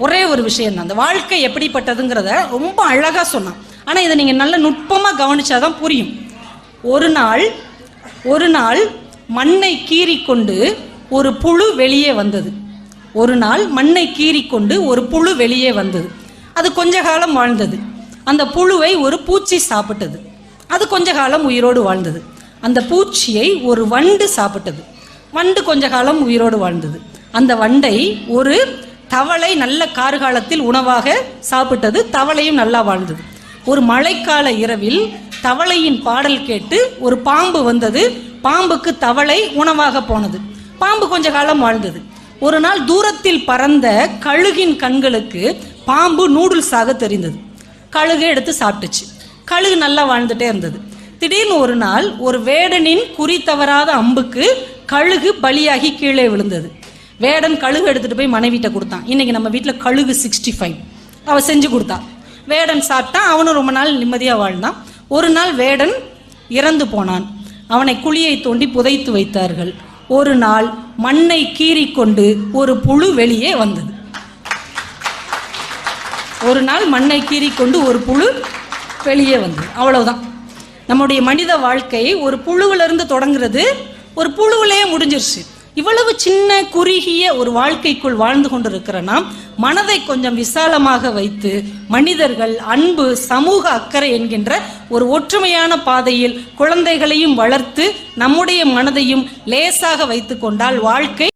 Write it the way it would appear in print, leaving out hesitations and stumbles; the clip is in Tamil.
ஒரே ஒரு விஷயம் தான். அந்த வாழ்க்கை எப்படிப்பட்டதுங்கிறத ரொம்ப அழகாக சொன்னான். ஆனால் இதை நீங்கள் நல்ல நுட்பமாக கவனிச்சாதான் புரியும். ஒரு நாள் மண்ணை கீறிக்கொண்டு ஒரு புழு வெளியே வந்தது. ஒரு நாள் மண்ணை கீறிக்கொண்டு ஒரு புழு வெளியே வந்தது. அது கொஞ்ச காலம் வாழ்ந்தது. அந்த புழுவை ஒரு பூச்சி சாப்பிட்டது. அது கொஞ்ச காலம் உயிரோடு வாழ்ந்தது. அந்த பூச்சியை ஒரு வண்டு சாப்பிட்டது. வண்டு கொஞ்ச காலம் உயிரோடு வாழ்ந்தது. அந்த வண்டை ஒரு தவளை நல்ல கார்காலத்தில் உணவாக சாப்பிட்டது. தவளையும் நல்லா வாழ்ந்தது. ஒரு மழைக்கால இரவில் தவளையின் பாடல் கேட்டு ஒரு பாம்பு வந்தது. பாம்புக்கு தவளை உணவாக போனது. பாம்பு கொஞ்ச காலம் வாழ்ந்தது. ஒரு நாள் தூரத்தில் பறந்த கழுகின் கண்களுக்கு பாம்பு நூடுல்ஸாக தெரிந்தது. கழுகை எடுத்து சாப்பிட்டுச்சு. கழுகு நல்லா வாழ்ந்துட்டே இருந்தது. திடீர்னு ஒரு நாள் ஒரு வேடனின் குறி தவறாத அம்புக்கு கழுகு பலியாகி கீழே விழுந்தது. வேடன் கழுகு எடுத்துட்டு போய் மனைவிட்ட கொடுத்தான். இன்னைக்கு நம்ம வீட்டில் கழுகு 65 அவ செஞ்சு கொடுத்தா. வேடன் சாப்பிட்டான். அவனும் ரொம்ப நாள் நிம்மதியாக வாழ்ந்தான். ஒரு நாள் வேடன் இறந்து போனான். அவனை குழியை தோண்டி புதைத்து வைத்தார்கள். ஒரு நாள் மண்ணை கீறிக்கொண்டு ஒரு புழு வெளியே வந்தது. ஒரு நாள் மண்ணை கீறிக்கொண்டு ஒரு புழு வெளியே வந்தது. அவ்வளவுதான். நம்முடைய மனித வாழ்க்கை ஒரு புழுவிலிருந்து தொடங்குறது, ஒரு புழுவிலேயே முடிஞ்சிருச்சு. இவ்வளவு சின்ன குறுகிய ஒரு வாழ்க்கைக்குள் வாழ்ந்து கொண்டிருக்கிற நாம் மனதை கொஞ்சம் விசாலமாக வைத்து மனிதர்கள் அன்பு, சமூக அக்கறை என்கின்ற ஒரு ஒற்றுமையான பாதையில் குழந்தைகளையும் வளர்த்து நம்முடைய மனதையும் லேசாக வைத்து கொண்டால் வாழ்க்கை